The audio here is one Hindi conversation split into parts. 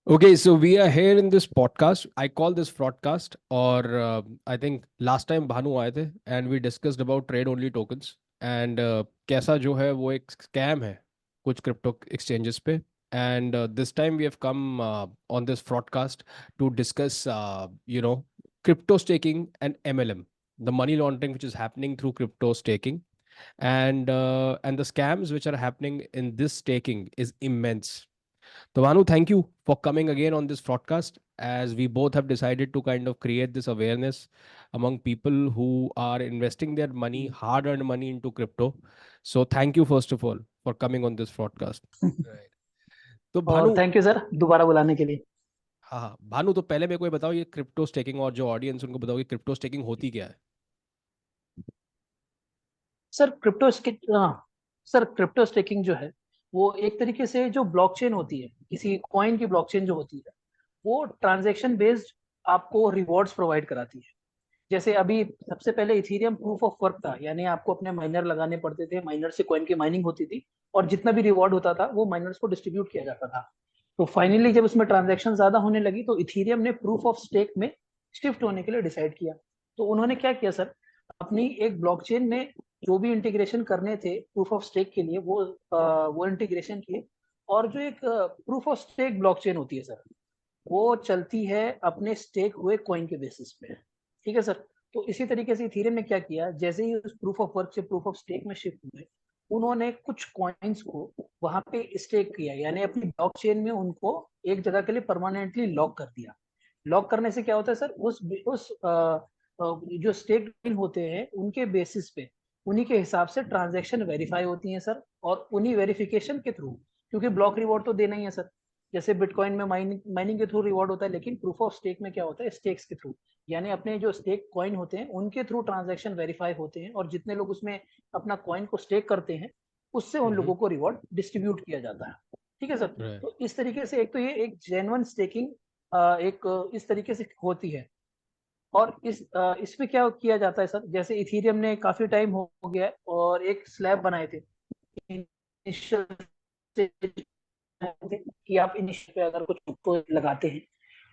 Okay, so we are here in this podcast. I call this broadcast, or I think last time Bhanu आए थे and we discussed about trade only tokens and कैसा जो है वो एक scam है कुछ crypto exchanges पे. And this time we have come on this broadcast to discuss, crypto staking and MLM, the money laundering which is happening through crypto staking, and the scams which are happening in this staking is immense. So, Bhanu, thank you for coming again on this broadcast as we both have decided to kind of create this awareness among people who are investing their money, hard earned money into crypto. So, thank you, first of all, for coming on this broadcast. Right. तो और भानु, थैंक यू सर दोबारा बुलाने के लिए। हाँ हाँ भानु, तो पहले मेरे को ये बताओ, ये क्रिप्टो स्टेकिंग और जो ऑडियंस उनको बताओ कि क्रिप्टो स्टेकिंग होती क्या है? सर सर क्रिप्टो स्टेकिंग जो है वो एक तरीके से जो ब्लॉकचेन होती है, किसी कॉइन की ब्लॉकचेन जो होती है, वो ट्रांजैक्शन बेस्ड आपको रिवॉर्ड्स प्रोवाइड कराती है। जैसे अभी सबसे पहले इथीरियम प्रूफ ऑफ वर्क था, यानी आपको अपने माइनर लगाने पड़ते थे, माइनर से कॉइन की माइनिंग होती थी और जितना भी रिवॉर्ड होता था वो माइनर्स को डिस्ट्रीब्यूट किया जाता था। तो फाइनली जब उसमें ट्रांजैक्शन ज्यादा होने लगी तो इथीरियम ने प्रूफ ऑफ स्टेक में शिफ्ट होने के लिए डिसाइड किया। तो उन्होंने क्या किया सर, अपनी एक ब्लॉकचेन में जो भी इंटीग्रेशन करने थे प्रूफ ऑफ स्टेक के लिए वो इंटीग्रेशन किए। और जो एक प्रूफ ऑफ स्टेक ब्लॉकचेन होती है सर, वो चलती है अपने स्टेक हुए कॉइन के बेसिस पे। ठीक है सर। तो इसी तरीके से इथेरियम ने क्या किया, जैसे ही उस प्रूफ ऑफ वर्क से प्रूफ ऑफ स्टेक में शिफ्ट हुए, उन्होंने कुछ कॉइन्स को वहां पे स्टेक किया, यानी अपनी ब्लॉकचेन में उनको एक जगह के लिए परमानेंटली लॉक कर दिया। लॉक करने से क्या होता है सर, उस जो स्टेक होते हैं उनके बेसिस पे, उन्हीं के हिसाब से ट्रांजैक्शन वेरीफाई होती हैं सर। और उन्हीं वेरिफिकेशन के थ्रू, क्योंकि ब्लॉक रिवॉर्ड तो देना ही है सर, जैसे बिटकॉइन में माइनिंग माइनिंग के थ्रू रिवॉर्ड होता है, लेकिन प्रूफ ऑफ स्टेक में क्या होता है, स्टेक्स के थ्रू, यानी अपने जो स्टेक कॉइन होते हैं उनके थ्रू ट्रांजैक्शन वेरीफाई होते हैं, और जितने लोग उसमें अपना कॉइन को स्टेक करते हैं उससे उन हम्म। लोगों को रिवॉर्ड डिस्ट्रीब्यूट किया जाता है। ठीक है सर। राइट। तो इस तरीके से एक तो ये एक जेन्युइन स्टेकिंग एक इस तरीके से होती है। और इसमें क्या किया जाता है सर, जैसे इथीरियम ने काफी टाइम हो गया है और एक स्लैब बनाए थे इनिशियल कि आप इनिशियल पे अगर कुछ को लगाते हैं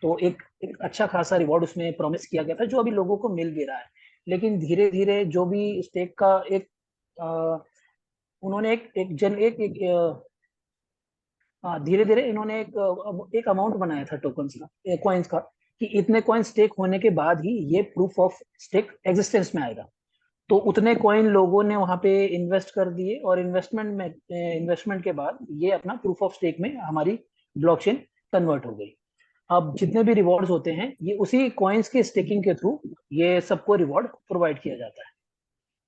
तो एक अच्छा खासा रिवॉर्ड उसमें प्रॉमिस किया गया था, जो अभी लोगों को मिल भी रहा है। लेकिन धीरे धीरे जो भी स्टेक का एक अ, उन्होंने एक जन एक हाँ, धीरे धीरे इन्होंने एक अमाउंट बनाया था टोकन्स का, कॉइन्स का, कि इतने कॉइन स्टेक होने के बाद ही ये प्रूफ ऑफ स्टेक एग्जिस्टेंस में आएगा। तो उतने कॉइन लोगों ने वहां पे इन्वेस्ट कर दिए, और इन्वेस्टमेंट के बाद ये अपना प्रूफ ऑफ स्टेक में हमारी ब्लॉकचेन कन्वर्ट हो गई। अब जितने भी रिवॉर्ड्स होते हैं ये उसी कॉइन्स के स्टेकिंग के थ्रू ये सबको रिवॉर्ड प्रोवाइड किया जाता है।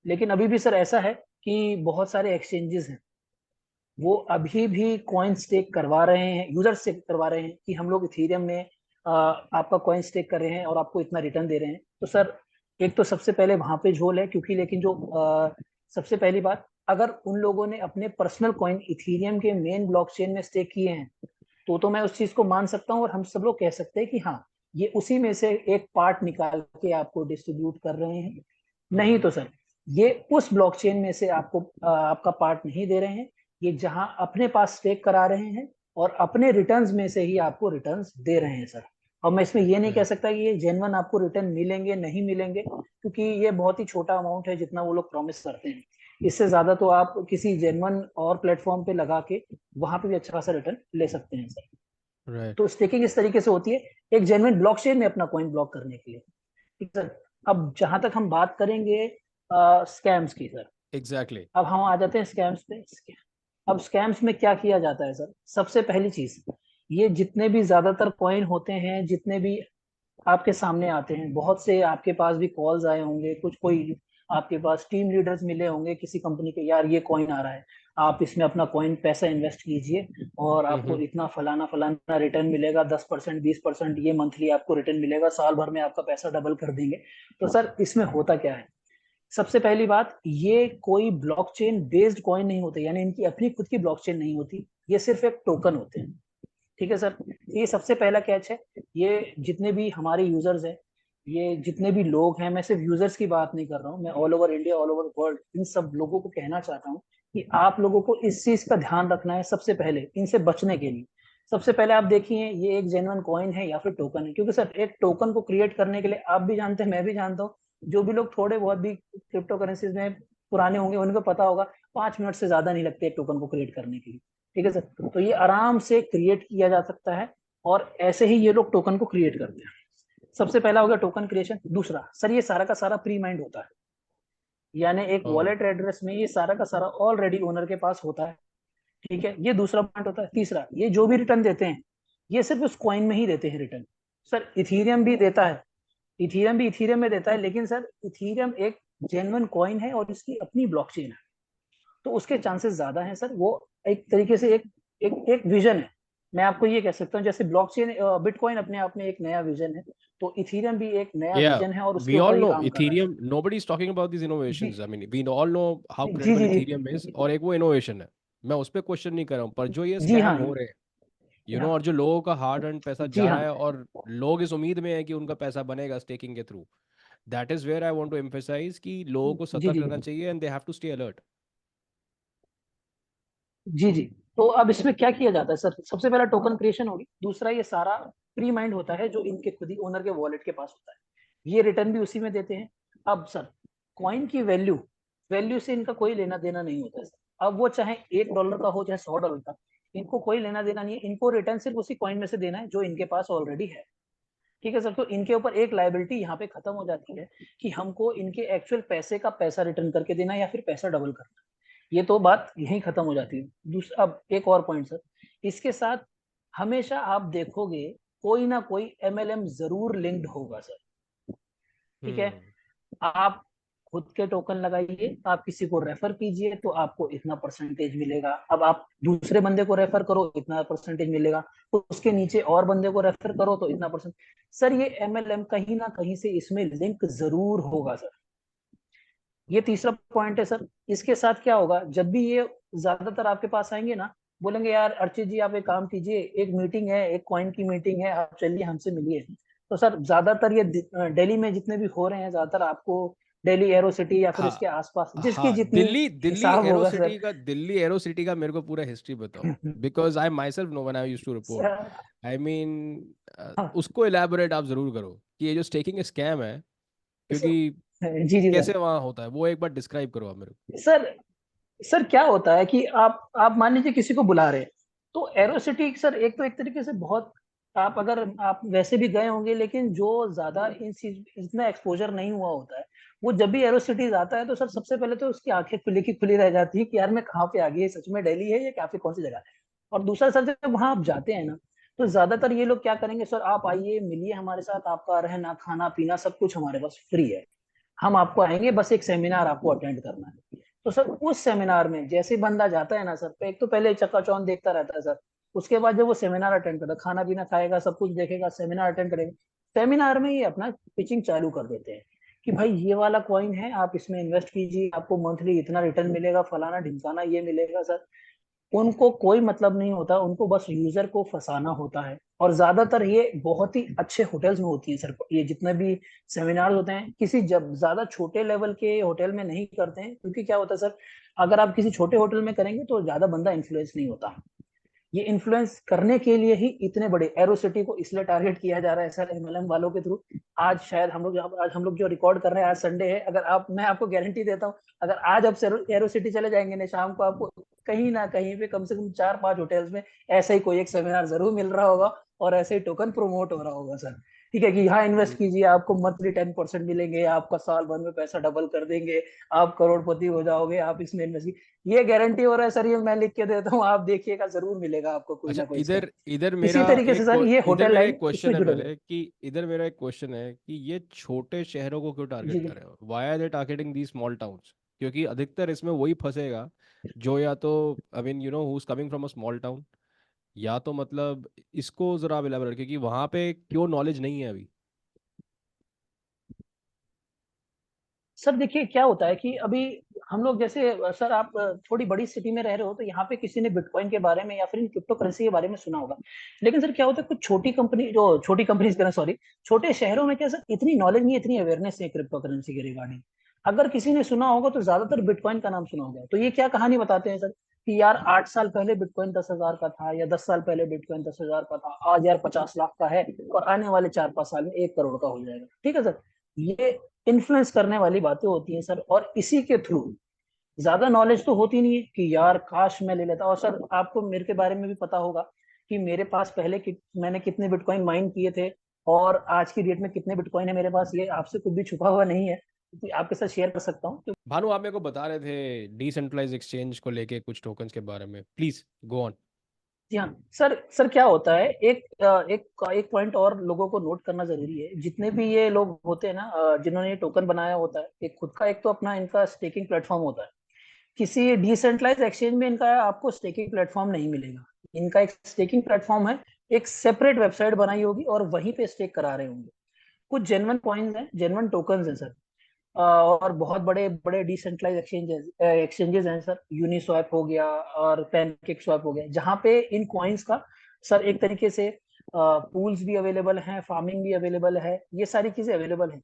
लेकिन अभी भी सर ऐसा है कि बहुत सारे एक्सचेंजेस हैं, वो अभी भी कॉइन स्टेक करवा रहे हैं, यूजर से करवा रहे हैं कि हम लोग इथेरियम में आपका कॉइन स्टेक कर रहे हैं और आपको इतना रिटर्न दे रहे हैं। तो सर एक तो सबसे पहले वहां पे झोल है, क्योंकि लेकिन जो सबसे पहली बात, अगर उन लोगों ने अपने पर्सनल कॉइन इथेरियम के मेन ब्लॉकचेन में स्टेक किए हैं तो मैं उस चीज को मान सकता हूँ, और हम सब लोग कह सकते हैं कि हाँ, ये उसी में से एक पार्ट निकाल के आपको डिस्ट्रीब्यूट कर रहे हैं। नहीं तो सर, ये उस ब्लॉकचेन में से आपको आपका पार्ट नहीं दे रहे हैं, ये जहां अपने पास स्टेक करा रहे हैं और अपने रिटर्न्स में से ही आपको रिटर्न्स दे रहे हैं सर। और मैं इसमें ये नहीं कह राइट। सकता कि ये जेन्युइन आपको रिटर्न मिलेंगे नहीं मिलेंगे, क्योंकि ये बहुत ही छोटा अमाउंट है जितना वो लोग प्रॉमिस करते हैं। इससे ज्यादा तो आप किसी जेन्युइन और प्लेटफॉर्म पे लगा के वहां पे भी अच्छा खासा रिटर्न ले सकते हैं सर। राइट। तो स्टेकिंग इस तरीके से होती है, एक जेन्युइन ब्लॉकचेन में अपना कॉइन ब्लॉक करने के लिए। ठीक है सर। अब जहां तक हम बात करेंगे स्कैम्स की सर, एग्जैक्टली। अब हम आ जाते हैं स्कैम्स पे। अब स्कैम्स में क्या किया जाता है सर, सबसे पहली चीज, ये जितने भी ज्यादातर कॉइन होते हैं, जितने भी आपके सामने आते हैं, बहुत से आपके पास भी कॉल्स आए होंगे, कुछ कोई आपके पास टीम लीडर्स मिले होंगे किसी कंपनी के, यार ये कॉइन आ रहा है, आप इसमें अपना कॉइन पैसा इन्वेस्ट कीजिए और आपको हम्म। इतना फलाना फलाना रिटर्न मिलेगा, 10% 20% ये मंथली आपको रिटर्न मिलेगा, साल भर में आपका पैसा डबल कर देंगे। तो सर इसमें होता क्या है, सबसे पहली बात, ये कोई ब्लॉकचेन बेस्ड कॉइन नहीं होते, यानी इनकी अपनी खुद की ब्लॉकचेन नहीं होती, ये सिर्फ एक टोकन होते हैं। ठीक है सर। ये सबसे पहला कैच है। ये जितने भी हमारे यूजर्स हैं, ये जितने भी लोग हैं, मैं सिर्फ यूजर्स की बात नहीं कर रहा हूँ, मैं all over India all over world in सब लोगों को कहना चाहता हूँ कि आप लोगों को इस चीज का ध्यान रखना है सबसे पहले, इनसे बचने के लिए। सबसे पहले आप देखिए ये एक जेन्युइन कॉइन है या फिर टोकन है, क्योंकि सर एक टोकन को क्रिएट करने के लिए आप भी जानते हैं, मैं भी जानता हूँ, जो भी लोग थोड़े बहुत भी क्रिप्टो करेंसीज में पुराने होंगे उनको पता होगा 5 मिनट से ज्यादा नहीं लगते एक टोकन को क्रिएट करने के लिए। ठीक है सर, तो ये आराम से क्रिएट किया जा सकता है और ऐसे ही ये लोग टोकन को क्रिएट करते हैं। सबसे पहला हो गया टोकन क्रिएशन। दूसरा सर ये सारा का सारा प्री माइंड होता है, यानी एक ओह वॉलेट एड्रेस में ये सारा का सारा ऑलरेडी ओनर के पास होता है। ठीक है, ये दूसरा पॉइंट होता है। तीसरा, ये जो भी रिटर्न देते हैं ये सिर्फ उस कॉइन में ही देते हैं रिटर्न। सर इथीरियम भी देता है, इथीरियम भी इथीरियम में देता है, लेकिन सर इथीरियम एक जेन्युइन कॉइन है और इसकी अपनी ब्लॉकचेन है, तो उसके चांसेस ज्यादा हैं सर। वो एक तरीके से एक एक एक विजन है, मैं आपको ये कह सकता हूँ, जैसे ब्लॉकचेन बिटकॉइन अपने आप में एक नया विजन है, तो इथीरियम भी एक नया yeah, विजन है और उसके we all ऊपर ये know काम कर रहा है Ethereum, sir. nobody is talking about these जी innovations. I mean, we all know how जी credible जी जी Ethereum is, और एक वो इनोवेशन है, मैं उस पर क्वेश्चन नहीं कर रहा हूँ, पर जो ये जी स्कैम हाँ हो रहे हैं और हाँ जो लोगों का हार्ड अर्न पैसा जी जा रहा हाँ है और लोग इस उम्मीद में है कि उनका पैसा बनेगा स्टेकिंग के थ्रू, that is where I want to emphasise कि लोगों को जी सतर्क जी रहना चाहिए and they have to stay alert. जी जी। तो अब इसमें क्या किया जाता है सर, सबसे पहला टोकन क्रिएशन होगी, दूसरा ये सारा प्री माइंड होता है जो इनके खुद ही ओनर के वॉलेट के पास होता है, ये रिटर्न भी उसी में देते हैं। अब सर कॉइन की वैल्यू, वैल्यू से इनका कोई लेना देना नहीं होता है सर। अब वो चाहे $1 का हो चाहे $100 का, इनको कोई लेना देना नहीं है, इनको रिटर्न सिर्फ उसी कॉइन में से देना है जो इनके पास ऑलरेडी है। ठीक है सर, तो इनके ऊपर एक लाइबिलिटी यहाँ पे खत्म हो जाती है कि हमको इनके एक्चुअल पैसे का पैसा रिटर्न करके देना या फिर पैसा डबल करना, ये तो बात यहीं खत्म हो जाती है। दूसरा, अब एक और पॉइंट सर, इसके साथ हमेशा आप देखोगे कोई ना कोई एमएलएम जरूर लिंक्ड होगा सर। ठीक है, हम्म आप खुद के टोकन लगाइए, आप किसी को रेफर कीजिए तो आपको इतना परसेंटेज मिलेगा, अब आप दूसरे बंदे को रेफर करो इतना परसेंटेज मिलेगा, तो उसके नीचे और बंदे को रेफर करो तो इतना परसेंट। सर ये एमएलएम कहीं ना कहीं से इसमें लिंक जरूर होगा सर। ये तीसरा पॉइंट है सर। इसके साथ क्या होगा, जब भी ये ज्यादातर आपके पास आएंगे ना, बोलेंगे यार अर्चित जी आप एक काम कीजिए, एक मीटिंग है, एक कॉइन की मीटिंग है, आप चलिए हमसे मिलिए। तो सर ज्यादातर ये दिल्ली में जितने भी हो रहे हैं, ज्यादातर आपको दिल्ली एरो सिटी या फिर हाँ इसके आसपास जिसकी हाँ, जितनी दिल्ली दिल्ली हिसाब होगा सर। एरोसिटी का, दिल्ली एरोसिटी का मेरे को पूरा हिस्ट्री बताओ, because I myself know when I used to report. Sir, I mean हाँ, उसको इलेबोरेट आप जरूर करो कि ये जो स्टेकिंग स्कैम है, सर, क्योंकि जी जी सर। कैसे वहाँ होता है वो एक बार डिस्क्राइब करो आप मेरे को। सर सर क्या होता है कि आप मान लीजिए किसी को बुला रहे हैं, तो एरोसिटी सर एक तो एक तरीके से बहुत, आप अगर आप वैसे भी गए होंगे, लेकिन जो ज्यादा इन चीज इतना एक्सपोजर नहीं हुआ होता है, वो जब भी एरोसिटीज आता है तो सर सबसे पहले तो उसकी आंखें खुली की खुली रह जाती है कि यार मैं कहाँ पे आ गई, ये सच में दिल्ली है या काफी कौन सी जगह है। और दूसरा सर जब वहां आप जाते हैं ना, तो ज्यादातर ये लोग क्या करेंगे, सर आप आइए मिलिए हमारे साथ, आपका रहना खाना पीना सब कुछ हमारे पास फ्री है, हम आपको आएंगे, बस एक सेमिनार आपको अटेंड करना है। तो सर उस सेमिनार में जैसे ही बंदा जाता है ना सर, तो एक तो पहले चक्काचौंध देखता रहता है सर, उसके बाद जब वो सेमिनार अटेंड करता है, खाना पीना खाएगा, सब कुछ देखेगा, सेमिनार अटेंड करेगा, सेमिनार में ये अपना पिचिंग चालू कर देते हैं कि भाई ये वाला कॉइन है, आप इसमें इन्वेस्ट कीजिए, आपको मंथली इतना रिटर्न मिलेगा, फलाना ढिमकाना ये मिलेगा सर। उनको कोई मतलब नहीं होता, उनको बस यूजर को फंसाना होता है। और ज्यादातर ये बहुत ही अच्छे होटल्स में होती है सर, ये जितने भी सेमिनार होते हैं, किसी जब ज्यादा छोटे लेवल के होटल में नहीं करते हैं, क्योंकि क्या होता है सर, अगर आप किसी छोटे होटल में करेंगे तो ज्यादा बंदा इन्फ्लुएंस नहीं होता। ये इन्फ्लुएंस करने के लिए ही इतने बड़े एरो सिटी को इसलिए टारगेट किया जा रहा है सर, एमएलएम वालों के थ्रू। आज शायद हम लोग जो रिकॉर्ड कर रहे हैं, आज संडे है, अगर आप, मैं आपको गारंटी देता हूँ, अगर आज आप एरो सिटी चले जाएंगे ना, शाम को आपको कहीं ना कहीं पे कम से कम 4-5 होटल्स में ऐसा ही कोई एक सेमिनार जरूर मिल रहा होगा और ऐसे ही टोकन प्रोमोट हो रहा होगा सर। ठीक है कि यहाँ इन्वेस्ट कीजिए, आपको मंथली 10% मिलेंगे, आपका साल भर में पैसा डबल कर देंगे, आप करोड़पति हो जाओगे, आप इसमें इन्वेस्ट, ये गारंटी हो रहा है सर, ये मैं लिख के देता हूँ, आप देखिएगा जरूर मिलेगा आपको कोई अच्छा, ना कोई स्कैम। इधर इधर इसी मेरा तरीके से सर ये इधर होटल मेरा एक लाइन क्वेश्चन इसमें है जुड़े हुए हैं। पहले कि इधर मेरा एक क्वेश्चन है कि ये छोटे शहरों को क्यों टारगेट जी कर जी रहे हो, why are they targeting the small towns? क्योंकि अधिकतर इसमें वही फंसेगा जो या तो, I mean who is coming from a small town, या तो मतलब इसको जरा आप elaborate, क्योंकि वहां पे क्यों नॉलेज नहीं है अभी। सर देखिए क्या होता है कि अभी हम लोग जैसे, सर आप थोड़ी बड़ी सिटी में रह रहे हो तो यहाँ पे किसी ने बिटकॉइन के बारे में या फिर क्रिप्टो करेंसी के बारे में सुना होगा, लेकिन सर क्या होता है कुछ छोटी कंपनी, जो छोटी कंपनीज करें सॉरी, छोटे शहरों में क्या सर इतनी नॉलेज नहीं है, इतनी अवेयरनेस है क्रिप्टो करेंसी के रिगार्डिंग। अगर किसी ने सुना होगा तो ज्यादातर बिटकॉइन का नाम सुना होगा। तो ये क्या कहानी बताते हैं सर, कि यार 8 साल पहले बिटकॉइन 10,000 का था, या 10 साल पहले बिटकॉइन 10,000 का था, आज यार 50 लाख का है, और आने वाले 4-5 साल में 1 करोड़ का हो जाएगा। ठीक है सर, ये इन्फ्लुएंस करने वाली बातें होती हैं सर, और इसी के थ्रू ज्यादा नॉलेज तो होती नहीं है कि यार काश मैं ले लेता। और सर आपको मेरे के बारे में भी पता होगा कि मेरे पास पहले मैंने कितने बिटकॉइन माइन किए थे, और आज की डेट में कितने बिटकॉइन है मेरे पास, ये आपसे कुछ भी छुपा हुआ नहीं है, क्योंकि आपके साथ शेयर कर सकता हूँ। भानु, आप मेरे को बता रहे थे डिसेंट्रलाइज एक्सचेंज को लेके कुछ टोकन्स के बारे में, प्लीज गो ऑन। जी हाँ सर। सर क्या होता है, एक पॉइंट और लोगों को नोट करना जरूरी है। जितने भी ये लोग होते हैं ना, जिन्होंने ये टोकन बनाया होता है, एक खुद का एक तो अपना इनका स्टेकिंग प्लेटफॉर्म होता है। किसी डिसेंट्रलाइज एक्सचेंज में इनका आपको स्टेकिंग प्लेटफॉर्म नहीं मिलेगा। इनका एक स्टेकिंग प्लेटफॉर्म है, एक सेपरेट वेबसाइट बनाई होगी और वहीं पे स्टेक करा रहे होंगे। कुछ जेन्युइन कॉइन्स हैं, जेन्युइन टोकन्स हैं सर। और बहुत बड़े बड़े डिसेंट्रलाइज एक्सचेंजेस हैं सर, यूनिस्वैप हो गया और पैनकेक स्वैप हो गया, जहाँ पे इन कॉइन्स का सर एक तरीके से पूल्स भी अवेलेबल हैं, फार्मिंग भी अवेलेबल है, ये सारी चीजें अवेलेबल हैं।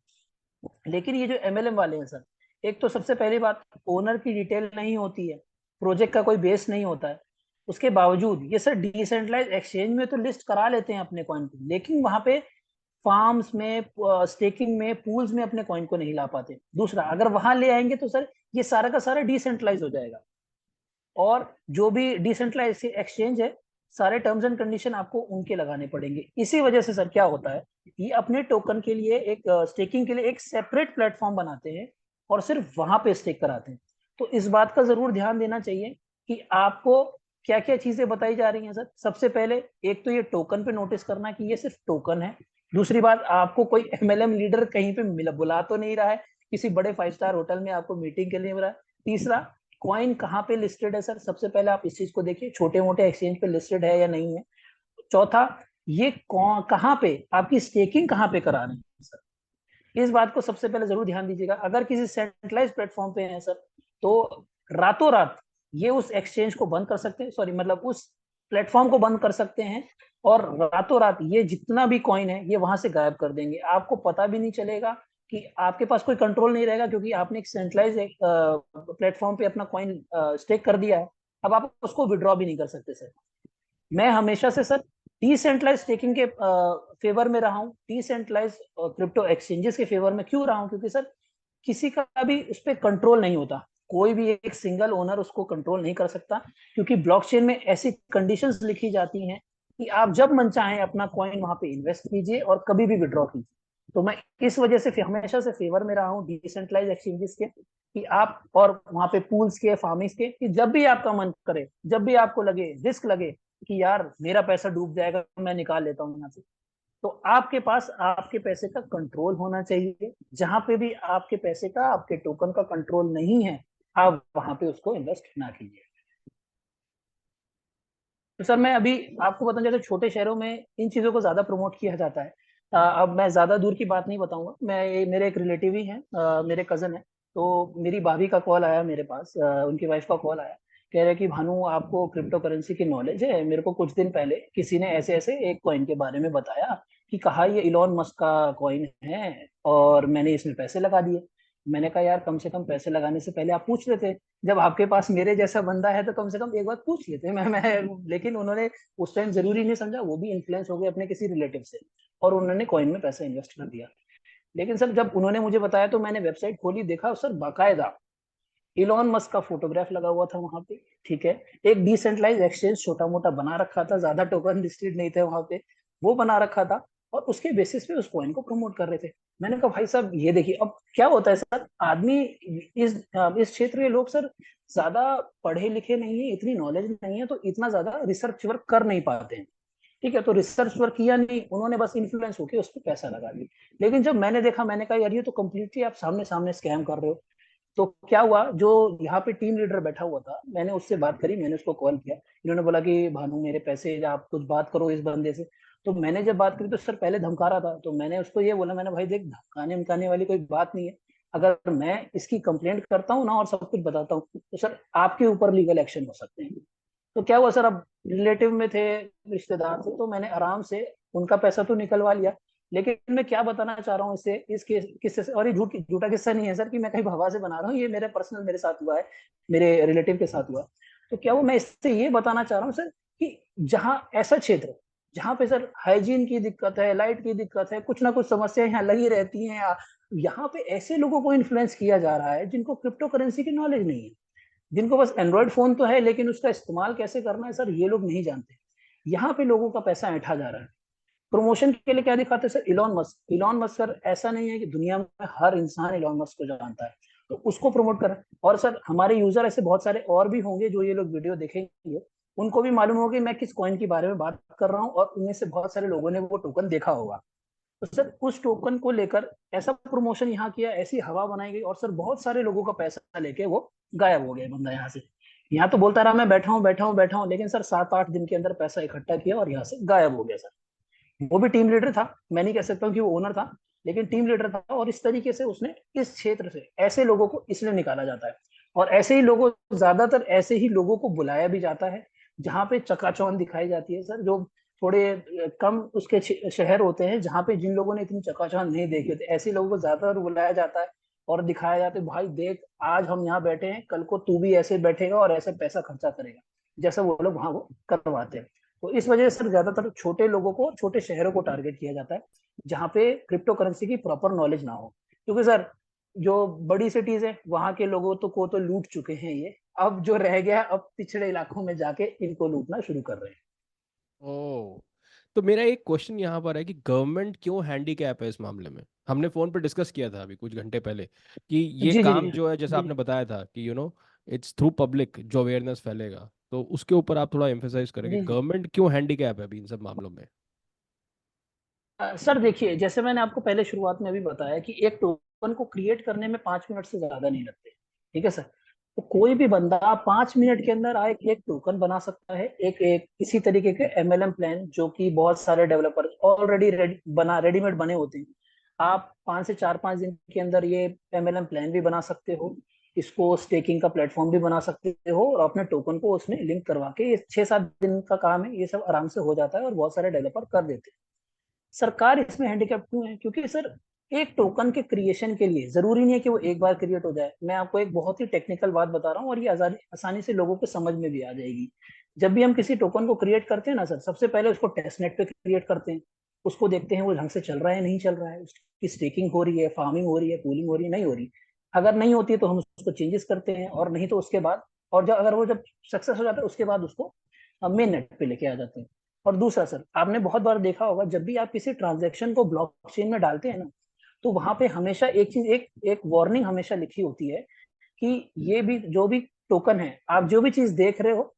लेकिन ये जो एमएलएम वाले हैं सर, एक तो सबसे पहली बात, ओनर की डिटेल नहीं होती है, प्रोजेक्ट का कोई बेस नहीं होता है। उसके बावजूद ये सर डिसेंट्रलाइज एक्सचेंज में तो लिस्ट करा लेते हैं अपने कॉइन को, लेकिन वहां पे फार्म्स में, स्टेकिंग में, पूल्स में अपने कॉइन को नहीं ला पाते। दूसरा, अगर वहां ले आएंगे तो सर ये सारा का सारा डिसेंट्रलाइज हो जाएगा, और जो भी डिसेंट्रलाइज एक्सचेंज है, सारे टर्म्स एंड कंडीशन आपको उनके लगाने पड़ेंगे। इसी वजह से सर क्या होता है, ये अपने टोकन के लिए एक स्टेकिंग के लिए एक सेपरेट प्लेटफॉर्म बनाते हैं और सिर्फ वहां पे स्टेक कराते हैं। तो इस बात का जरूर ध्यान देना चाहिए कि आपको क्या क्या चीजें बताई जा रही हैं सर। सबसे पहले एक तो ये टोकन पे नोटिस करना कि ये सिर्फ टोकन है। दूसरी बात, आपको कोई एमएलएम लीडर कहीं पे बुला तो नहीं रहा है, किसी बड़े 5 स्टार होटल में आपको मीटिंग के लिए बुला। तीसरा, कॉइन कहाँ पे लिस्टेड है सर, सबसे पहले आप इस चीज को देखिए, छोटे मोटे एक्सचेंज पे लिस्टेड है या नहीं है। चौथा, ये कहाँ पे आपकी स्टेकिंग कहाँ पे करा रहे हैं सर, इस बात को सबसे पहले जरूर ध्यान दीजिएगा। अगर किसी सेंट्रलाइज प्लेटफॉर्म पे है सर, तो रातों रात ये उस एक्सचेंज को बंद कर सकते हैं, सॉरी मतलब उस प्लेटफॉर्म को बंद कर सकते हैं, और रातों रात ये जितना भी कॉइन है ये वहां से गायब कर देंगे। आपको पता भी नहीं चलेगा कि आपके पास कोई कंट्रोल नहीं रहेगा, क्योंकि आपने एक सेंट्रलाइज प्लेटफॉर्म पे अपना कॉइन स्टेक कर दिया है। अब आप उसको विड्रॉ भी नहीं कर सकते सर। मैं हमेशा से सर डिसेंट्रलाइज स्टेकिंग के फेवर में रहा हूँ, डिसेंट्रलाइज क्रिप्टो एक्सचेंजेस के फेवर में क्यों रहा हूँ, क्योंकि सर किसी का भी उस पर कंट्रोल नहीं होता, कोई भी एक सिंगल ओनर उसको कंट्रोल नहीं कर सकता, क्योंकि ब्लॉकचेन में ऐसी कंडीशंस लिखी जाती हैं कि आप जब मन चाहें अपना कॉइन वहां पे इन्वेस्ट कीजिए और कभी भी विड्रॉ कीजिए। तो मैं इस वजह से हमेशा से फेवर में रहा हूँ डिसेंट्रलाइज एक्सचेंजेस के, कि आप और वहां पे पूल्स के, फार्मिंग्स के, कि जब भी आपका मन करे, जब भी आपको लगे, रिस्क लगे कि यार मेरा पैसा डूब जाएगा, मैं निकाल लेता हूँ यहाँ से, तो आपके पास आपके पैसे का कंट्रोल होना चाहिए। जहां पे भी आपके पैसे का, आपके टोकन का कंट्रोल नहीं है, आप वहां पे उसको इन्वेस्ट ना कीजिए। तो सर मैं अभी आपको बताऊं, जैसे छोटे शहरों में इन चीजों को ज्यादा प्रमोट किया जाता है। अब मैं ज्यादा दूर की बात नहीं बताऊंगा, मेरे एक रिलेटिव ही हैं, मेरे कजन है। तो मेरी भाभी का कॉल आया मेरे पास, उनकी वाइफ का कॉल आया, कह रहे कि भानु आपको क्रिप्टो करेंसी की नॉलेज है, मेरे को कुछ दिन पहले किसी ने ऐसे ऐसे एक कॉइन के बारे में बताया कि कहा ये इलॉन मस्क का कॉइन है और मैंने इसमें पैसे लगा दिए। मैंने कहा यार कम से कम पैसे लगाने से पहले आप पूछ लेते, जब आपके पास मेरे जैसा बंदा है तो कम से कम एक बार पूछ लेते। मैं लेकिन उन्होंने उस टाइम जरूरी नहीं समझा, वो भी इन्फ्लुएंस हो गए अपने किसी रिलेटिव से, और उन्होंने कॉइन में पैसा इन्वेस्ट कर दिया। लेकिन सर जब उन्होंने मुझे बताया तो मैंने वेबसाइट खोली, देखा सर बाकायदा इलॉन मस्क का फोटोग्राफ लगा हुआ था वहां पे। ठीक है, एक डिसेंट्रलाइज एक्सचेंज छोटा मोटा बना रखा था, ज्यादा टोकन लिस्टेड नहीं थे वहां पे, वो बना रखा था, और उसके बेसिस पे उस कॉइन को प्रमोट कर रहे थे। मैंने कहा भाई साहब ये देखिए, अब क्या होता है सर, आदमी इस क्षेत्र के लोग सर ज्यादा पढ़े लिखे नहीं है, इतनी नॉलेज नहीं है, तो इतना ज्यादा रिसर्च वर्क कर नहीं पाते हैं। ठीक है, तो रिसर्च वर्क किया नहीं उन्होंने, बस इन्फ्लुएंस होकर उस पर पैसा लगा दिया। लेकिन जब मैंने देखा, मैंने कहा यार ये तो कम्प्लीटली आप सामने सामने स्कैम कर रहे हो। तो क्या हुआ, जो यहाँ पे टीम लीडर बैठा हुआ था, मैंने उससे बात करी, मैंने उसको कॉल किया। इन्होंने बोला कि भानु मेरे पैसे, आप कुछ बात करो इस बंदे से। तो मैंने जब बात करी तो सर पहले धमका रहा था, तो मैंने उसको ये बोला, मैंने भाई देख, धमकाने धमकाने वाली कोई बात नहीं है, अगर मैं इसकी कंप्लेंट करता हूँ ना और सब कुछ बताता हूँ तो सर आपके ऊपर लीगल एक्शन हो सकते हैं। तो क्या हुआ सर, अब रिलेटिव में थे, रिश्तेदार थे, तो मैंने आराम से उनका पैसा तो निकलवा लिया। लेकिन मैं क्या बताना चाह रहा हूँ इससे, इस किस्से से, और ये झूठा किस्सा नहीं है सर कि मैं कहीं भवा से बना रहा हूँ, ये मेरे पर्सनल मेरे साथ हुआ है, मेरे रिलेटिव के साथ हुआ। तो क्या वो, मैं इससे ये बताना चाह रहा हूँ सर कि जहाँ ऐसा क्षेत्र जहाँ पे सर हाइजीन की दिक्कत है, लाइट की दिक्कत है, कुछ ना कुछ समस्याएं यहाँ लगी रहती हैं, यहाँ पे ऐसे लोगों को इन्फ्लुएंस किया जा रहा है जिनको क्रिप्टो करेंसी की नॉलेज नहीं है, जिनको बस एंड्रॉइड फोन तो है लेकिन उसका इस्तेमाल कैसे करना है सर ये लोग नहीं जानते। यहाँ पे लोगों का पैसा ऐंठा जा रहा है। प्रमोशन के लिए क्या दिखाते हैं सर, इलॉन मस्क सर, ऐसा नहीं है कि दुनिया में हर इंसान इलॉन मस्क को जानता है, तो उसको प्रमोट करें। और सर हमारे यूजर ऐसे बहुत सारे और भी होंगे जो ये लोग वीडियो देखेंगे, उनको भी मालूम होगा कि मैं किस कॉइन के बारे में बात कर रहा हूँ, और उनमें से बहुत सारे लोगों ने वो टोकन देखा होगा। तो सर उस टोकन को लेकर ऐसा प्रमोशन यहाँ किया, ऐसी हवा बनाई गई, और सर बहुत सारे लोगों का पैसा लेके वो गायब हो गया बंदा यहाँ से। यहाँ तो बोलता रहा मैं बैठा हूँ बैठा हूँ बैठा हूँ, लेकिन सर 7-8 दिन के अंदर पैसा इकट्ठा किया और यहाँ से गायब हो गया सर। वो भी टीम लीडर था, मैं नहीं कह सकता हूँ कि वो ओनर था, लेकिन टीम लीडर था, और इस तरीके से उसने इस क्षेत्र से ऐसे लोगों को इसलिए निकाला जाता है। और ऐसे ही लोगों, ज्यादातर ऐसे ही लोगों को बुलाया भी जाता है जहाँ पे चकाचौंध दिखाई जाती है सर, जो थोड़े कम उसके शहर होते हैं जहाँ पे जिन लोगों ने इतनी चकाचौंध नहीं देखी होती, ऐसे लोगों को ज्यादातर बुलाया जाता है और दिखाया जाता है, भाई देख आज हम यहाँ बैठे हैं, कल को तू भी ऐसे बैठेगा और ऐसे पैसा खर्चा करेगा, जैसा वो लोग वहां वो करवाते हैं। तो इस वजह से सर ज्यादातर छोटे लोगों को, छोटे शहरों को टारगेट किया जाता है जहाँ पे क्रिप्टो करेंसी की प्रॉपर नॉलेज ना हो। क्योंकि सर जो बड़ी सिटीज है वहां के लोगों को तो लूट चुके हैं ये, अब जो रह गया अब पिछड़े इलाकों में जाके इनको लूटना शुरू कर रहे हैं। ओ, तो मेरा एक क्वेश्चन यहाँ पर है कि गवर्नमेंट क्यों हैंडीकैप है इस मामले में। हमने फोन पे डिस्कस किया था अभी कुछ घंटे पहले कि ये जी जी जी काम जो है, जैसा जी। आपने बताया था कि इट्स थ्रू पब्लिक जो अवेयरनेस फैलेगा, तो उसके ऊपर आप थोड़ा एम्फेसाइज करें कि जी जी। गवर्नमेंट क्यों हैंडीकैप है अभी इन सब मामलों में। सर देखिए, जैसे मैंने आपको पहले शुरुआत में भी बताया कि एक टोकन को क्रिएट करने में 5 मिनट से ज्यादा नहीं लगते। ठीक है सर, तो कोई भी बंदा 5 मिनट के अंदर आए एक टोकन बना सकता है, एक एक इसी तरीके के एमएलएम प्लान जो कि बहुत सारे डेवलपर ऑलरेडी रेडीमेड बने होते हैं। आप 5 से 4-5 दिन के अंदर ये एमएलएम प्लान भी बना सकते हो, इसको स्टेकिंग का प्लेटफॉर्म भी बना सकते हो, और अपने टोकन को उसमें लिंक करवा के, ये 6-7 दिन का काम है, ये सब आराम से हो जाता है और बहुत सारे डेवलपर कर देते हैं। सरकार इसमें हैंडीकैप क्यों है, क्योंकि सर एक टोकन के क्रिएशन के लिए जरूरी नहीं है कि वो एक बार क्रिएट हो जाए। मैं आपको एक बहुत ही टेक्निकल बात बता रहा हूँ और ये आसानी से लोगों के समझ में भी आ जाएगी। जब भी हम किसी टोकन को क्रिएट करते हैं ना सर, सबसे पहले उसको टेस्टनेट पे क्रिएट करते हैं, उसको देखते हैं वो ढंग से चल रहा है नहीं चल रहा है, उसकी स्टेकिंग हो रही है, फार्मिंग हो रही है, कूलिंग हो रही है, नहीं हो रही। अगर नहीं होती है तो हम उसको चेंजेस करते हैं, और नहीं तो उसके बाद, और जब अगर वो जब सक्सेस हो जाता है उसके बाद उसको मेन नेट पे लेके आ जाते हैं। और दूसरा सर, आपने बहुत बार देखा होगा जब भी आप किसी ट्रांजेक्शन को ब्लॉकचेन में डालते हैं ना, तो वहां पे हमेशा एक चीज, एक एक वार्निंग हमेशा लिखी होती है कि ये भी जो भी टोकन है, आप जो भी चीज देख रहे हो,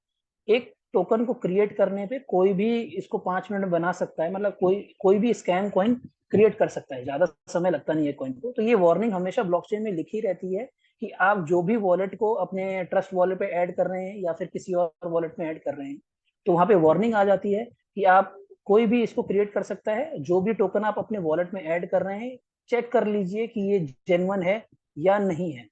एक टोकन को क्रिएट करने पे कोई भी इसको 5 मिनट में बना सकता है, मतलब कोई कोई भी स्कैम कॉइन क्रिएट कर सकता है, ज्यादा समय लगता नहीं है कॉइन को। तो ये वार्निंग हमेशा ब्लॉकचेन में लिखी रहती है कि आप जो भी वॉलेट को अपने ट्रस्ट वॉलेट पे ऐड कर रहे हैं या फिर किसी और वॉलेट में ऐड कर रहे हैं, तो वहां पे वार्निंग आ जाती है कि आप, कोई भी इसको क्रिएट कर सकता है, जो भी टोकन आप अपने वॉलेट में ऐड कर रहे हैं चेक कर लीजिए कि ये जेन्युइन है या नहीं है।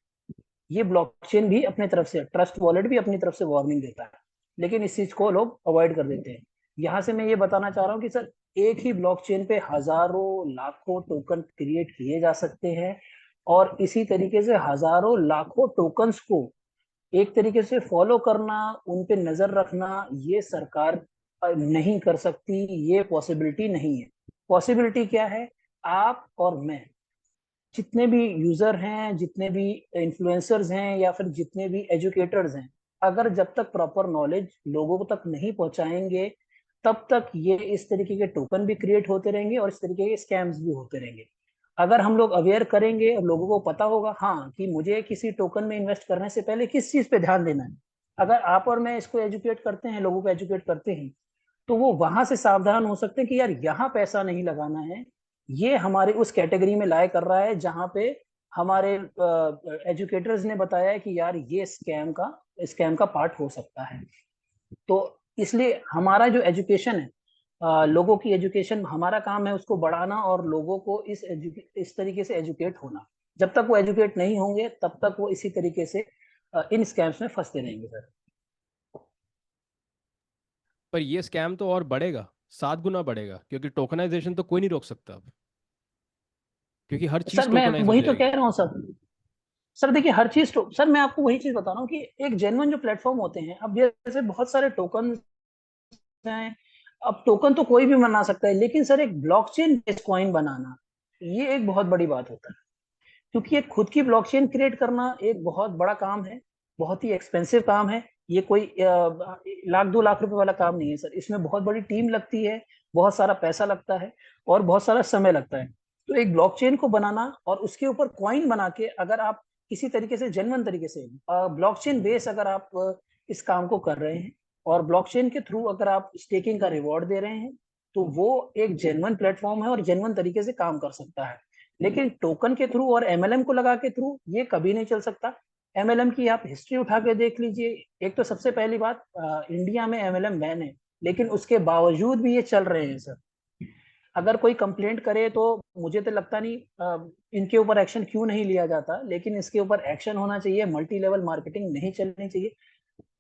ये ब्लॉकचेन भी अपने तरफ से, ट्रस्ट वॉलेट भी अपनी तरफ से वार्निंग देता है, लेकिन इस चीज को लोग अवॉइड कर देते हैं। यहाँ से मैं ये बताना चाह रहा हूँ कि सर एक ही ब्लॉकचेन पे हजारों लाखों टोकन क्रिएट किए जा सकते हैं, और इसी तरीके से हजारों लाखों टोकन्स को एक तरीके से फॉलो करना, उन पे नजर रखना, ये सरकार नहीं कर सकती, ये पॉसिबिलिटी नहीं है। पॉसिबिलिटी क्या है, आप और मैं, जितने भी यूजर हैं, जितने भी इन्फ्लुएंसर्स हैं, या फिर जितने भी एजुकेटर्स हैं, अगर जब तक प्रॉपर नॉलेज लोगों तक नहीं पहुंचाएंगे, तब तक ये इस तरीके के टोकन भी क्रिएट होते रहेंगे और इस तरीके के स्कैम्स भी होते रहेंगे। अगर हम लोग अवेयर करेंगे और लोगों को पता होगा हाँ कि मुझे किसी टोकन में इन्वेस्ट करने से पहले किस चीज पे ध्यान देना है, अगर आप और मैं इसको एजुकेट करते हैं, लोगों को एजुकेट करते हैं, तो वो वहां से सावधान हो सकते हैं कि यार यहाँ पैसा नहीं लगाना है, ये हमारे उस कैटेगरी में लाया कर रहा है जहाँ पे हमारे एजुकेटर्स ने बताया है कि यार ये स्कैम का पार्ट हो सकता है। तो इसलिए हमारा जो एजुकेशन है, लोगों की एजुकेशन, हमारा काम है उसको बढ़ाना और लोगों को इस तरीके से एजुकेट होना। जब तक वो एजुकेट नहीं होंगे तब तक वो इसी तरीके से इन स्कैम्स में फंसते रहेंगे सर। पर ये स्कैम तो और बढ़ेगा, 7 गुना बढ़ेगा, क्योंकि टोकनाइजेशन तो कोई नहीं रोक सकता अब, क्योंकि हर चीज सर मैं टोकनाइज हो वही तो जाएगी। कह रहा हूँ सर, सर देखिए हर चीज तो सर मैं आपको वही चीज बता रहा हूँ कि एक जेन्युइन जो प्लेटफॉर्म होते हैं, अब जैसे बहुत सारे टोकन हैं। अब टोकन तो कोई भी बना सकता है, लेकिन सर एक ब्लॉकचेन बेस्ड कॉइन बनाना ये एक बहुत बड़ी बात होता है। क्योंकि एक खुद की ब्लॉकचेन क्रिएट करना एक बहुत बड़ा काम है, बहुत ही एक्सपेंसिव काम है। ये कोई लाख 2 लाख रुपए वाला काम नहीं है सर, इसमें बहुत बड़ी टीम लगती है, बहुत सारा पैसा लगता है और बहुत सारा समय लगता है। तो एक ब्लॉकचेन को बनाना और उसके ऊपर कॉइन बना के अगर आप किसी तरीके से जेन्युइन तरीके से ब्लॉकचेन बेस अगर आप इस काम को कर रहे हैं और ब्लॉकचेन के थ्रू अगर आप स्टेकिंग का रिवॉर्ड दे रहे हैं, तो वो एक जेन्युइन प्लेटफॉर्म है और जेन्युइन तरीके से काम कर सकता है। लेकिन टोकन के थ्रू और एमएलएम को लगा के थ्रू ये कभी नहीं चल सकता। एमएलएम की आप हिस्ट्री उठा के देख लीजिए। एक तो सबसे पहली बात, इंडिया में एमएलएम बैन है, लेकिन उसके बावजूद भी ये चल रहे हैं सर। अगर कोई कंप्लेंट करे तो मुझे तो लगता नहीं इनके ऊपर एक्शन क्यों नहीं लिया जाता, लेकिन इसके ऊपर एक्शन होना चाहिए। मल्टी लेवल मार्केटिंग नहीं चलनी चाहिए।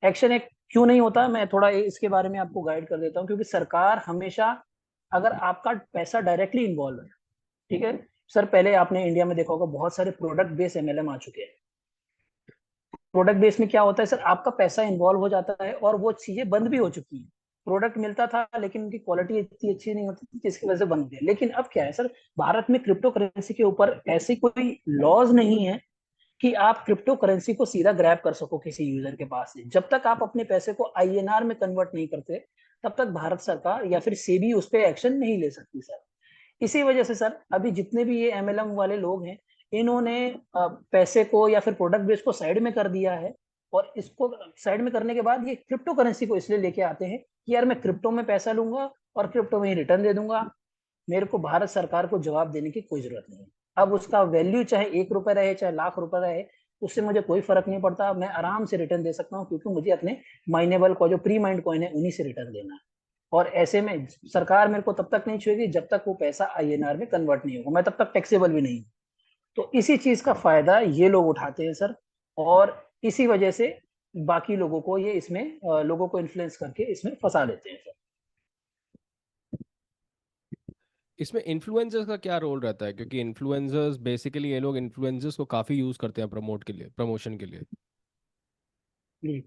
एक्शन एक क्यों नहीं होता, मैं थोड़ा इसके बारे में आपको गाइड कर देता हूँ। क्योंकि सरकार हमेशा, अगर आपका पैसा डायरेक्टली इन्वॉल्व है, ठीक है सर, पहले आपने इंडिया में देखा होगा बहुत सारे प्रोडक्ट बेस्ड एमएलएम आ चुके हैं। प्रोडक्ट बेस में क्या होता है सर, आपका पैसा इन्वॉल्व हो जाता है और वो चीजें बंद भी हो चुकी हैं। प्रोडक्ट मिलता था लेकिन उनकी क्वालिटी इतनी अच्छी नहीं होती थी, जिसकी वजह से बंद हो गया। लेकिन अब क्या है सर, भारत में क्रिप्टो करेंसी के ऊपर ऐसी कोई लॉज नहीं है कि आप क्रिप्टो करेंसी को सीधा ग्रैब कर सको किसी यूजर के पास से। जब तक आप अपने पैसे को आईएनआर में कन्वर्ट नहीं करते, तब तक भारत सरकार या फिर सेबी उस पर एक्शन नहीं ले सकती सर। इसी वजह से सर अभी जितने भी ये एमएलएम वाले लोग हैं, इन्होंने पैसे को या फिर प्रोडक्ट बेस को साइड में कर दिया है। और इसको साइड में करने के बाद ये क्रिप्टो करेंसी को इसलिए लेके आते हैं कि यार मैं क्रिप्टो में पैसा लूंगा और क्रिप्टो में ही रिटर्न दे दूंगा। मेरे को भारत सरकार को जवाब देने की कोई जरूरत नहीं है। अब उसका वैल्यू चाहे 1 रुपए रहे चाहे लाख रुपए रहे, उससे मुझे कोई फर्क नहीं पड़ता। मैं आराम से रिटर्न दे सकता हूँ, क्योंकि मुझे अपने माइनेबल को जो प्री माइंड कॉइन है उन्हीं से रिटर्न देना है। और ऐसे में सरकार मेरे को तब तक नहीं छुएगी जब तक वो पैसा आईएनआर में कन्वर्ट नहीं होगा, मैं तब तक टैक्सेबल भी नहीं हूँ। तो इसी चीज का फायदा ये लोग उठाते हैं सर। और इसी वजह से बाकी लोगों को ये इसमें लोगों को इन्फ्लुएंस करके इसमें फंसा देते हैं सर। इसमें इन्फ्लुएंसर्स का क्या रोल रहता है, क्योंकि इन्फ्लुएंसर्स बेसिकली ये लोग इन्फ्लुएंसर्स को काफ़ी यूज़ करते हैं प्रमोट के लिए, प्रमोशन के लिए। जी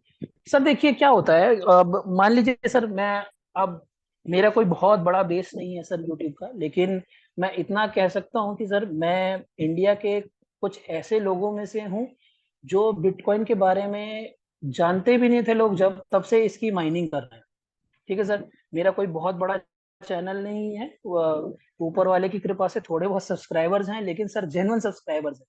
सर देखिए क्या होता है, अब मान लीजिए सर मैं, अब मेरा कोई बहुत बड़ा बेस नहीं है सर यूट्यूब का, लेकिन मैं इतना कह सकता हूँ कि सर मैं इंडिया के कुछ ऐसे लोगों में से हूँ जो बिटकॉइन के बारे में जानते भी नहीं थे लोग, जब तब से इसकी माइनिंग कर रहे हैं। ठीक है सर, मेरा कोई बहुत बड़ा चैनल नहीं है, ऊपर वाले की कृपा से थोड़े बहुत सब्सक्राइबर्स हैं, लेकिन सर जेन्युइन सब्सक्राइबर्स हैं।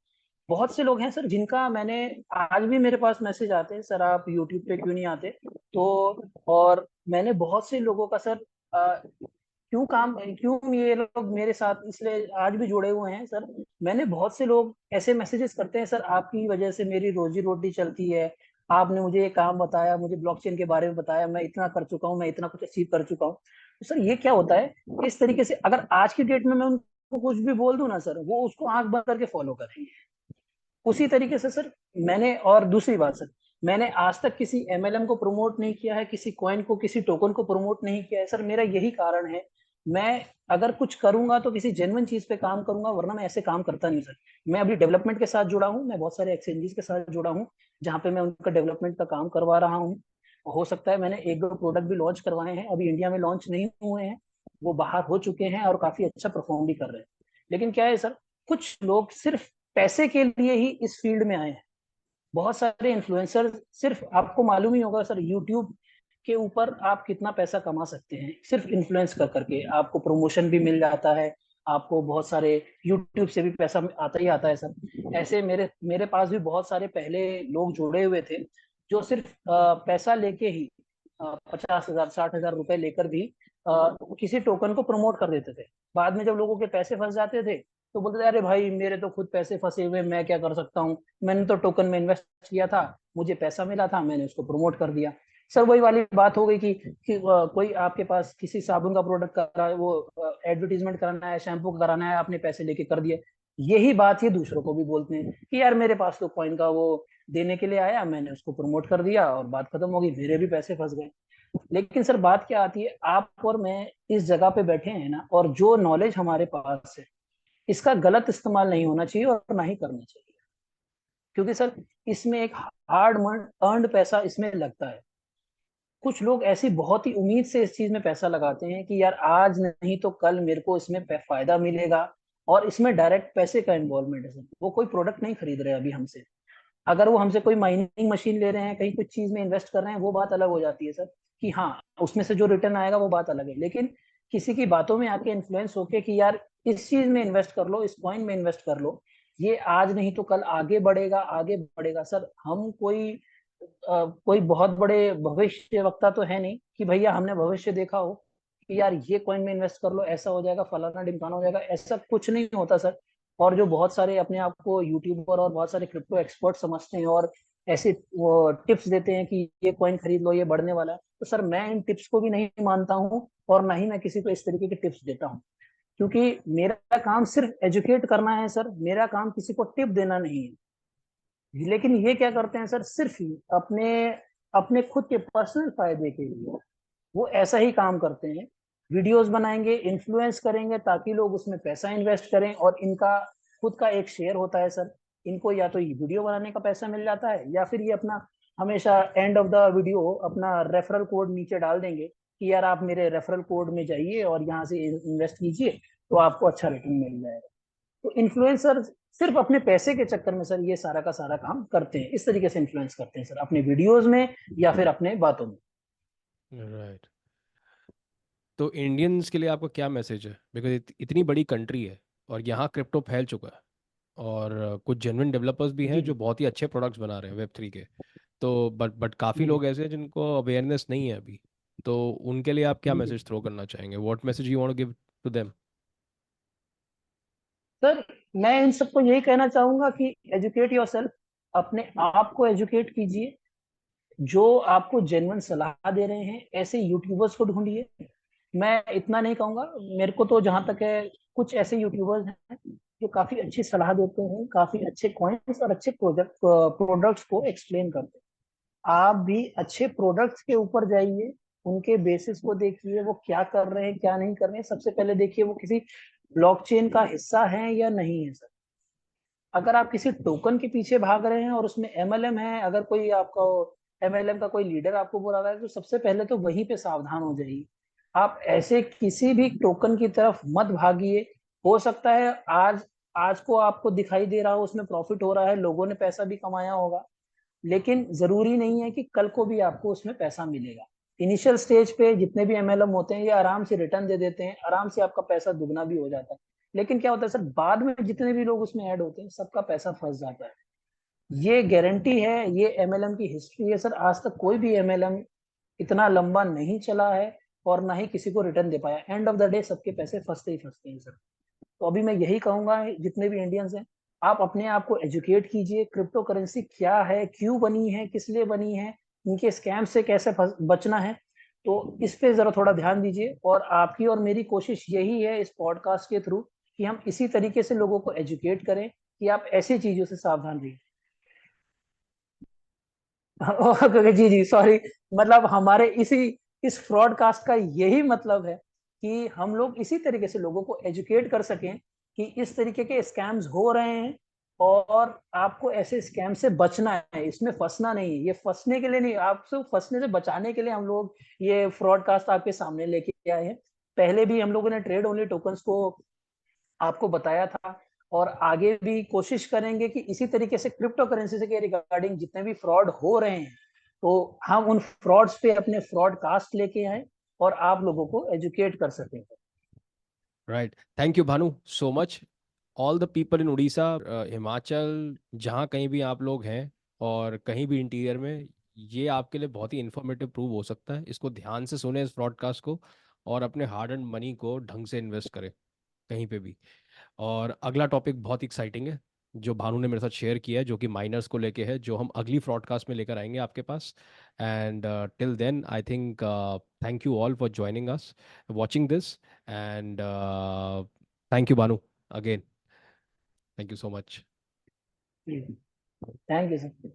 बहुत से लोग हैं सर जिनका मैंने, आज भी मेरे पास मैसेज आते हैं सर आप यूट्यूब पे क्यों नहीं आते। तो और मैंने बहुत से लोगों का सर क्यों ये लोग मेरे साथ इसलिए आज भी जुड़े हुए हैं सर। मैंने बहुत से लोग ऐसे मैसेजेस करते हैं सर, आपकी वजह से मेरी रोजी रोटी चलती है, आपने मुझे ये काम बताया, मुझे ब्लॉकचेन के बारे में बताया, मैं इतना कर चुका हूँ, मैं इतना कुछ अचीव कर चुका हूँ। तो सर ये क्या होता है, इस तरीके से अगर आज की डेट में मैं उनको कुछ भी बोल दूं ना सर, वो उसको आंख बंद करके फॉलो करेंगे। उसी तरीके से सर मैंने, और दूसरी बात सर, मैंने आज तक किसी एमएलएम को प्रमोट नहीं किया है, किसी कॉइन को किसी टोकन को प्रमोट नहीं किया है सर। मेरा यही कारण है, मैं अगर कुछ करूंगा तो किसी जेन्युइन चीज पे काम करूंगा, वरना मैं ऐसे काम करता नहीं सर। मैं अभी डेवलपमेंट के साथ जुड़ा हूँ, मैं बहुत सारे एक्सचेंजेस के साथ जुड़ा हूँ जहाँ पे मैं उनका डेवलपमेंट का काम करवा रहा हूँ। हो सकता है मैंने 1-2 प्रोडक्ट भी लॉन्च करवाए हैं, अभी इंडिया में लॉन्च नहीं हुए हैं, वो बाहर हो चुके हैं और काफी अच्छा परफॉर्म भी कर रहे हैं। लेकिन क्या है सर, कुछ लोग सिर्फ पैसे के लिए ही इस फील्ड में आए हैं। बहुत सारे इन्फ्लुएंसर, सिर्फ आपको मालूम ही होगा सर, यूट्यूब के ऊपर आप कितना पैसा कमा सकते हैं सिर्फ इन्फ्लुएंस कर करके। आपको प्रमोशन भी मिल जाता है, आपको बहुत सारे यूट्यूब से भी पैसा आता ही आता है सर। ऐसे मेरे मेरे पास भी बहुत सारे पहले लोग जुड़े हुए थे, जो सिर्फ पैसा लेके ही 50,000 60,000 रुपए लेकर भी किसी टोकन को प्रमोट कर देते थे। बाद में जब लोगों के पैसे फंस जाते थे तो बोलते थे अरे भाई मेरे तो खुद पैसे फंसे हुए, मैं क्या कर सकता हूँ, मैंने तो टोकन में इन्वेस्ट किया था, मुझे पैसा मिला था, मैंने उसको प्रमोट कर दिया। सर वही वाली बात हो गई कि कोई आपके पास किसी साबुन का प्रोडक्ट कर रहा है, वो एडवर्टीजमेंट कराना है, शैम्पू कराना है, आपने पैसे लेके कर दिया। यही बात ये दूसरों को भी बोलते हैं कि यार मेरे पास तो कॉइन का वो देने के लिए आया, मैंने उसको प्रमोट कर दिया और बात खत्म हो गई, मेरे भी पैसे फंस गए। लेकिन सर बात क्या आती है, आप और मैं इस जगह पे बैठे हैं ना, और जो नॉलेज हमारे पास है इसका गलत इस्तेमाल नहीं होना चाहिए और ना ही करना चाहिए। क्योंकि सर इसमें एक हार्ड अर्नड पैसा इसमें लगता है। कुछ लोग ऐसी बहुत ही उम्मीद से इस चीज में पैसा लगाते हैं कि यार आज नहीं तो कल मेरे को इसमें फायदा मिलेगा, और इसमें डायरेक्ट पैसे का इन्वॉल्वमेंट है सर। वो कोई प्रोडक्ट नहीं खरीद रहे अभी हमसे। अगर वो हमसे कोई माइनिंग मशीन ले रहे हैं, कहीं कुछ चीज में इन्वेस्ट कर रहे हैं, वो बात अलग हो जाती है सर, कि हाँ उसमें से जो रिटर्न आएगा वो बात अलग है। लेकिन किसी की बातों में आके इन्फ्लुएंस होके कि यार इस चीज में इन्वेस्ट कर लो, इस कॉइन में इन्वेस्ट कर लो, ये आज नहीं तो कल आगे बढ़ेगा, आगे बढ़ेगा। सर हम कोई बहुत बड़े भविष्य वक्ता तो है नहीं कि भैया हमने भविष्य देखा हो कि यार ये कॉइन में इन्वेस्ट कर लो ऐसा हो जाएगा, फलाना ढिमकाना हो जाएगा, ऐसा कुछ नहीं होता सर। और जो बहुत सारे अपने आप को यूट्यूबर और बहुत सारे क्रिप्टो एक्सपर्ट समझते हैं और ऐसे वो टिप्स देते हैं कि ये कॉइन खरीद लो, ये बढ़ने वाला है, तो सर मैं इन टिप्स को भी नहीं मानता हूँ, और ना ही मैं किसी को इस तरीके के टिप्स देता हूँ। क्योंकि मेरा काम सिर्फ एजुकेट करना है सर, मेरा काम किसी को टिप देना नहीं है। लेकिन ये क्या करते हैं सर, सिर्फ ही अपने अपने खुद के पर्सनल फायदे के लिए वो ऐसा ही काम करते हैं। वीडियोस बनाएंगे, इन्फ्लुएंस करेंगे ताकि लोग उसमें पैसा इन्वेस्ट करें, और इनका खुद का एक शेयर होता है सर। इनको या तो ये वीडियो बनाने का पैसा मिल जाता है, या फिर ये अपना हमेशा एंड ऑफ द वीडियो अपना रेफरल कोड नीचे डाल देंगे कि यार आप मेरे रेफरल कोड में जाइए और यहाँ से इन्वेस्ट कीजिए तो आपको अच्छा रिटर्न मिल जाएगा। तो इन्फ्लुएंसर सिर्फ अपने पैसे के चक्कर में सर ये सारा का सारा काम करते हैं, इस तरीके से इन्फ्लुएंस करते हैं सर, अपने वीडियोस में या फिर अपने बातों में। राइट। तो इंडियंस के लिए आपका क्या मैसेज है, बिकॉज इतनी बड़ी कंट्री है और यहाँ क्रिप्टो फैल चुका है, और कुछ जेन्युइन डेवलपर्स भी जी हैं जो जी। बहुत ही अच्छे प्रोडक्ट्स बना रहे हैं वेब 3 के। तो बट काफ़ी हम्म। लोग ऐसे हैं जिनको अवेयरनेस नहीं है अभी। तो उनके लिए आप क्या जी जी। मैसेज थ्रो करना चाहेंगे, what message you want to give to them? Sir मैं इन सबको यही कहना चाहूंगा कि एजुकेट योरसेल्फ, अपने आप को एजुकेट कीजिए। जो आपको जेन्युइन सलाह दे रहे हैं ऐसे यूट्यूबर्स को ढूंढिए। मैं इतना नहीं कहूंगा, मेरे को तो जहां तक है कुछ ऐसे यूट्यूबर्स हैं जो काफी अच्छी सलाह देते हैं, काफी अच्छे कॉइन्स और अच्छे प्रोडक्ट्स को एक्सप्लेन करते हैं। आप भी अच्छे प्रोडक्ट्स के ऊपर जाइए, उनके बेसिस को देखिए, वो क्या कर रहे हैं क्या नहीं कर रहे हैं। सबसे पहले देखिए वो किसी ब्लॉकचेन का हिस्सा है या नहीं है सर। अगर आप किसी टोकन के पीछे भाग रहे हैं और उसमें एमएलएम है, अगर कोई आपका एमएलएम का कोई लीडर आपको बुला रहा है, तो सबसे पहले तो वहीं पे सावधान हो जाइए। आप ऐसे किसी भी टोकन की तरफ मत भागिए। हो सकता है आज आज को आपको दिखाई दे रहा हो उसमें प्रॉफिट हो रहा है, लोगों ने पैसा भी कमाया होगा, लेकिन जरूरी नहीं है कि कल को भी आपको उसमें पैसा मिलेगा। इनिशियल स्टेज पे जितने भी एमएलएम होते हैं ये आराम से रिटर्न दे देते हैं, आराम से आपका पैसा दुगना भी हो जाता है। लेकिन क्या होता है सर, बाद में जितने भी लोग उसमें ऐड होते हैं सबका पैसा फंस जाता है। ये गारंटी है, ये एमएलएम की हिस्ट्री है सर। आज तक कोई भी एमएलएम इतना लंबा नहीं चला है और ना ही किसी को रिटर्न दे पाया। एंड ऑफ द डे सबके पैसे फंसते ही फंसते हैं सर। तो अभी मैं यही कहूंगा जितने भी इंडियंस हैं, आप अपने आप को एजुकेट कीजिए। क्रिप्टो करेंसी क्या है, क्यों बनी है, किस लिए बनी है, इनके स्कैम से कैसे बचना है, तो इस पे जरा थोड़ा ध्यान दीजिए। और आपकी और मेरी कोशिश यही है इस पॉडकास्ट के थ्रू कि हम इसी तरीके से लोगों को एजुकेट करें कि आप ऐसी चीजों से सावधान रहिए। ओके जी जी सॉरी। मतलब हमारे इस फ्रॉडकास्ट का यही मतलब है कि हम लोग इसी तरीके से लोगों को एजुकेट कर सकें कि इस तरीके के स्कैम्स हो रहे हैं, और आपको ऐसे स्कैम से बचना है, इसमें फंसना नहीं है। ये फंसने के लिए नहीं, आपसे फंसने से बचाने के लिए हम लोग ये फ्रॉडकास्ट आपके सामने लेके आए हैं। पहले भी हम लोगों ने ट्रेड ओनली टोकन्स को आपको बताया था, और आगे भी कोशिश करेंगे कि इसी तरीके से क्रिप्टो करेंसी से के रिगार्डिंग जितने भी फ्रॉड हो रहे हैं, तो हम उन फ्रॉड्स पे अपने फ्रॉड कास्ट लेके आए और आप लोगों को एजुकेट कर सकें। Right, thank you Bhanu so much. All the people in Orissa, Himachal, जहाँ कहीं भी आप लोग हैं और कहीं भी इंटीरियर में, ये आपके लिए बहुत ही इन्फॉर्मेटिव प्रूव हो सकता है। इसको ध्यान से सुने इस ब्रॉडकास्ट को, और अपने हार्ड एंड मनी को ढंग से इन्वेस्ट करें कहीं पे भी। और अगला टॉपिक बहुत एक्साइटिंग है जो भानु ने मेरे साथ शेयर किया है, जो कि माइनर्स को लेके है, जो हम अगली ब्रॉडकास्ट में लेकर आएंगे आपके पास। And till then I think thank you all for joining us, watching this, and thank you Banu again. Thank you so much. Thank you sir.